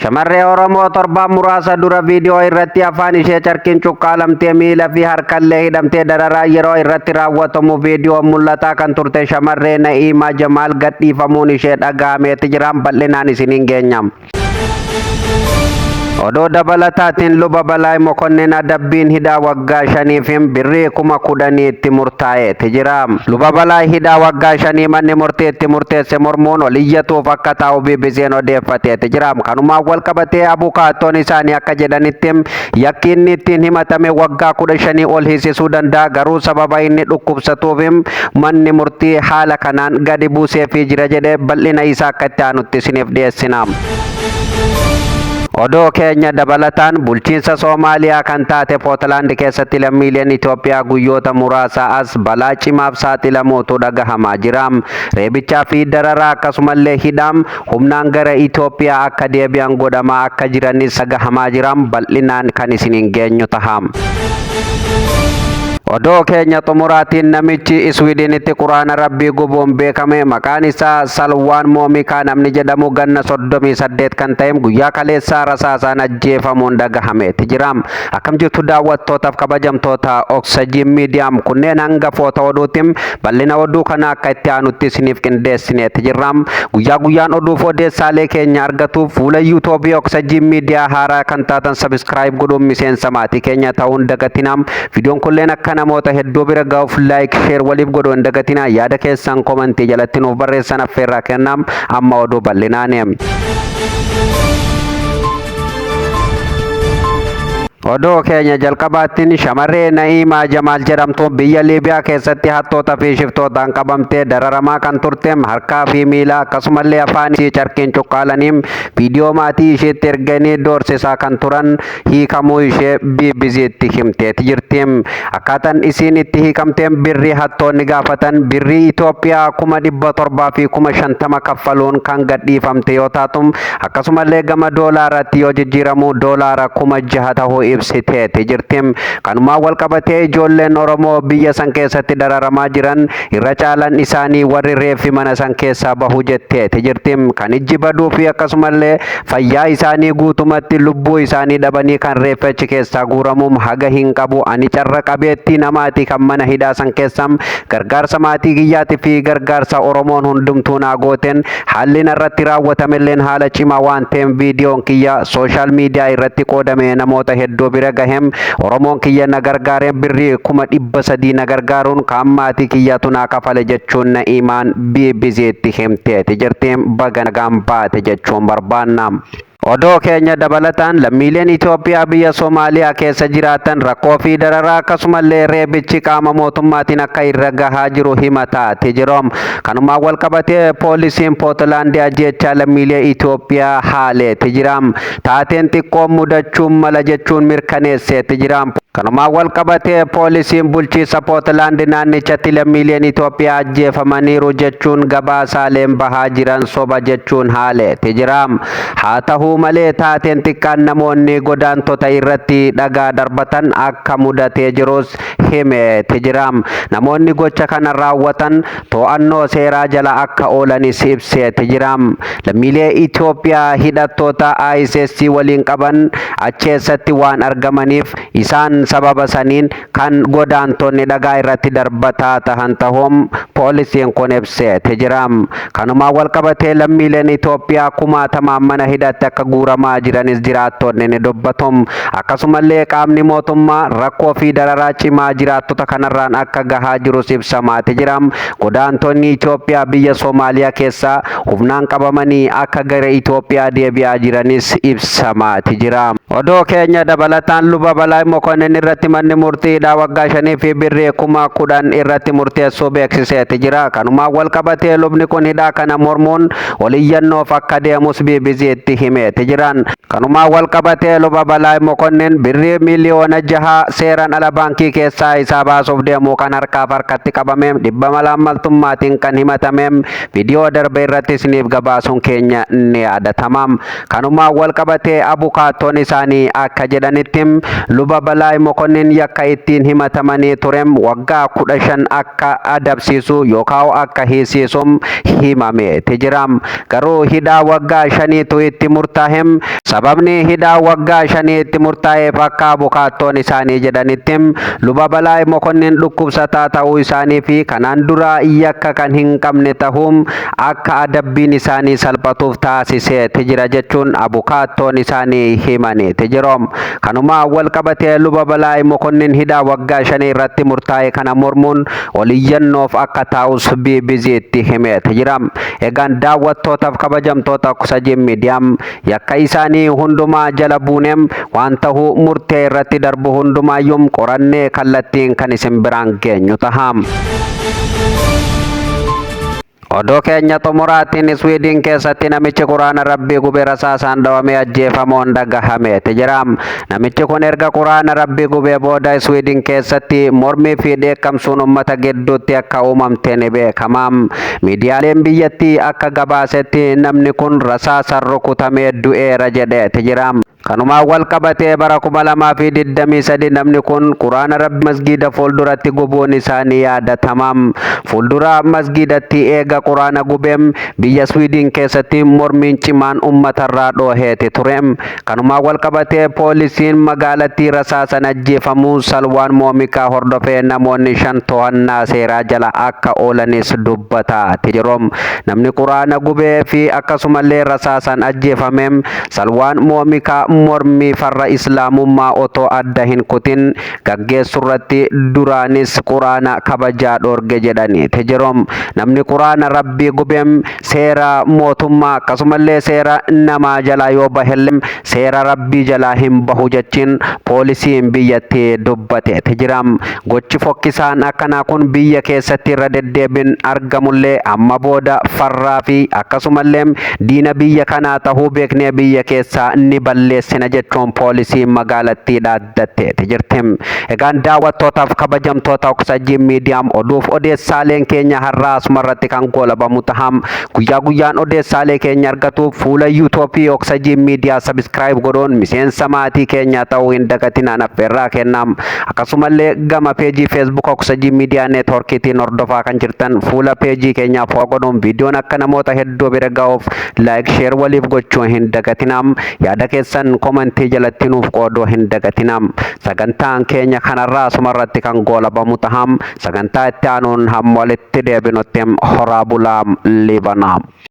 Shamarree Oromoo torban muraasa dura viidiyoo irratti afaan ishee carqiin cuqqaalamtee miila fi harkallee hidhamtee dararaa yeroo irratti raawwatamu viidiyoon mul'ataa kan turte shamarree Na'iimaa Jamaal gadhiifamuun ishee dhaga'ameeti jiran bal'inaan isiniin geenyam. Odoo dabalataatiin luba Balaay Mokonnin adabbiin hidhaa waggaa 5 fi birrii 10,000 itti murtaa'eeti jira. Luba Balaay hidhaa waggaa 5 manni murtii itti murteesse mormuun ol iyyatuuf akka taa'u BBC'n odeeffateeti jira. Kanumaan wal qabatee abukaattoon isaanii akka jedhanitti yakki inni ittiin himatame waggaa 15 ol hiisisuu danda'a. Garuu sababa inni dhukkubsatuuf manni murtii haala kanaan gadi buuseefii jira jedhee bal'ina isaa akka itti aanutti isiniif dhiyeessina. Odoo keenya dabalataan bulchiinsa Soomaaliyaa kan taate Puntland keessatti lammiileen Itoophiyaa guyyoota muraasa as balaa cimaaf saaxilamuutu dhagahamaa jira. Reebichaa fi dararaa akkasumallee hidhaan humnaan gara Itoophiyaa akka deebi'an godhamaa akka jiranis dhagahamaa jiran bal'inaan kan isiniin geenyu taha. Odoo keenya xumuraatiin namichi Iswiidinitti quraana rabbii gubuun beekame maqaan isaa Salwaan Moomikaa namni jedhamu ganna 38 kan ta'e guyyaa kaleessaa rasaasaan ajjeefamuun dhagahameeti jira. Akkam jirtu daawwattootaaf kabajamtoota Oxygen Media kunneen hangafoota oduutiin bal'ina oduu kana akka itti aanutti isiniif qindeessineeti jirra. Guyyaa guyyaan oduuf odeessaalee keenya argatuuf fuula YouTube Oxygen Media haaraa kan taatan subscribe godhuun miseensa maatii keenya ta'uun dagatinaa. Viidiyoon kunneen akka namoota hedduu bira ga'uuf like share waliif godhuu hin dagatinaa. Yaada keessan komentii jalatti nuuf barreessan affeerraa kennam. Amma oduu bal'inaan. Odoo keenya jalqabaattiin shamarree Na'iimaa Jamaal jedhamtuun biyya Liibiyaa keessatti hattoota fi shiftootaan qabamtee dararamaa kan turte harkaa fi miila akkasumallee afaan ishee carqiin cuqqaalaniin viidiyoo maatii isheetti erganii doorsisaa kan turan hiikamuu ishee BBC'tti himteeti jirti. Akkaataan isiin itti hiikamteen birrii hattoonni gaafatan birrii Itoophiyaa 700 fi 50 kaffaluun kan gadhiifamte yoo taatu akkasumallee gama doolaaraatti yoo jijjiiramu doolaara 6,000 ta'uu ibsiteeti jirti. Kanumaan wal qabatee ijoolleen Oromoo biyya san keessatti dararamaa jiran irra caalan isaanii warri reeffi mana san keessaa bahu jetteeti jirti. Kan ijji baduu fi akkasumallee fayyaa isaanii guutumatti lubbuu isaanii dhabanii kan reeffachi keessaa guuramuun haga hin qabu. Ani carra qabeettii namaati kan mana hidhaa san keessaa gargaarsa maatii kiyyaatii fi gargaarsa Oromoon hundumtuu naa gooteen haalli irratti raawwatamelleen haala cimaa waan ta'eef viidiyoon kiyya sooshaal miidiyaa irratti qoodame namoota hedduu bira gahem. Oromoon kiyya na gargaareen birrii 300 na gargaaruun kan maatii kiyyatu naa kafale jechuun Na'iimaan BBC'tti himteeti jirti. Baga nagaan baate jechuun barbaanna. Odoo keenya dabalataan lammiileen Itoophiyaa biyya Soomaaliyaa keessa jiraatan rakkoo fi dararaa akkasumallee reebichi qaama mootummaatiin akka irra gahaa jiru himataati jiru. Kanumaan wal qabatee poolisiin Puntland ajjeechaa lammiilee Itoophiyaa haaleeti jira. Taateen xiqqoon mudachuun mala jechuun mirkaneesseeti jira. Kanumaan wal qabatee poolisiin bulchiinsa Puntland naannichatti lammiileen Itoophiyaa ajjeefamaniiru jechuun gabaasaaleen bahaa jiran soba jechuun haaleeti jira. Haa ta'u malee taateen xiqqaan namoonni godaantota irratti dhagaa darbatan akka mudatee jirus himeeti jira. Namoonni gocha kana raawwatan to'annoo seeraa jala akka oolanis ibseeti jira. Lammiilee Itoophiyaa hidhattoota ISIS waliin qaban acheessatti waan argamaniif isaan sababa saniin kan godaantonni dhagaa irratti darbataa tahan ta'uun poolisiin kun ibseeti jira. Kanumaan wal qabatee lammiileen Itoophiyaa kumaatamaan mana hidhatti akka guuramaa jiranis jiraattonni ni dubbatu. Akkasumallee qaamni mootummaa rakkoo fi dararaa cimaa jiraattota kanarraan akka gahaa jirus ibsamaati jira. Godaantonni Itoophiyaa biyya Soomaaliyaa keessaa humnaan qabamanii akka gara Itoophiyaa deebi'aa jiranis ibsamaati jira. Odoo keenya dabalataan luba Balaay Mokonnin irratti manni murtii hidhaa waggaa 5 fi birrii 10,000 irratti murteessuu beeksiseeti jira. Kanumaan wal qabatee lubni kun hidhaa kana mormuun ol iyyannoof akka deemus BBC'tti himeeti jiran. Kanumaan wal qabatee luba Balaay Mokonnin birrii miliyoona 6 seeraan ala baankii keessaa isaa baasuuf deemuu kan harkatti qabame dhibba malaammaltummaatiin kan himatame viidiyoo darbe irratti isiniif gabaasuun keenya ni yaadatama. Kanumaan wal qabatee abukaattoon isaanii akka jedhanitti luba Balaay Mokonnin yakka ittiin himatamanii turem waggaa 15 akka adabsiisu yookaan akka hiisisum himame tijiram garuu hidhaa waggaa 5tu itti murtaahem sababni hidhaa waggaa 5 itti murtaaheef akka abukaattoon isaanii jedhanittim luba Balaa Mokonnin dhukkubsataa ta'uu isaanii fi kanaan dura yakka kan hin qabne ta'uum akka adabbiin isaanii salphatuuf taasisee tijira jechuun abukaattoon isaanii himanii tijirom kanuma wal qabatee luba Balaa Mokonnin hidhaa waggaa 5 irratti murtaa'e kana mormuun oliyyannoof akka taa'us BBC'tti himee tijiram egaan daawwattootaaf kabajamtoota Kusajin Miidiyaam yakka isaanii hundumaa jala buuneem waan ta'uu murtee irratti darbu hundumaayyuu qorannee kallattiin kan isin biraan geenyu taham. Odoo keenya xumuraatiin Sweden keessatti namichi quraana Rabbii gubee rasaasaan dhawamee ajjeefamuun dhagahame tijiram namichi kun erga quraana Rabbii gubee booda Sweden keessatti mormii fi dheekkamsuun uummata gidduutti akka uumamte ni beekamaam miidiyaaleen biyyattii akka gabaasetti namni kun rasaasaan rukutamee du'eera jedhe tijiram kanuma wal qabatee bara 2023 namni kun quraana Rabbii masgiida fuulduratti gubuun isaanii yaadatamam fuuldura masgiidatti eega quraana gubeem biyya Sweden keessatti mormiin cimaan uummatarraa dhooheeti turem kanuma wal qabatee poolisiin magaalattii rasaasan ajjeefamuu Salwaan Moomikaa hordofee namoonni 5 to'annaa seeraa jala akka oolanis dubbata tijirom namni quraana gubee fi akkasumallee rasaasan ajjeefameem Salwaan Moomikaa mormii farra islaamummaa otoo adda hin kutin gaggeessurratti duraanis quraana kabajaa dhoorge jedhani tijirom namni quraana Rabbii gubeem seera mootummaa akkasumallee seera namaa jalaa yoo bahellem seera Rabbii jalaa hin bahu jechuun poolisiin biyyatti dubbate tijiram gochi fokkisaan akkanaa kun biyya keessatti irra deddeebiin argamullee amma booda farraa fi akkasumallee diina biyya kanaa tahuu beeknee biyya keessaa ni balleessina jechuun poolisiin magaalattii dhaaddatte jirtim egaan daawwattootaaf kabajamtoota Kusajin Miidiyaam oduuf odeessaaleen keenya har'aa asumarratti kan goolabamu taham guyyaa guyyaan odeessaalee keenya argatuuf fuula yuutuubii Kusajin Miidiyaa sabskraayib godhuun miseensa maatii keenya ta'uu hin dagatinaan affeerraa kennam akkasumallee gama peejii feesbuuk Kusajin Miidiyaa neetworkiitiin hordofaa kan jirtan fuula peejii keenyaa foo godhuun viidiyoon akka namoota hedduu bira ga'uuf laayik sheer waliif gochuu hin dagatinam yaada keessan komentii jalatti nuuf qooduu hin dagatinam sagantaan keenya kanarraa asumarratti kan goolabamu taham sagantaa itti aanuun hamma walitti deebinutti horaa bulaam liibanaam.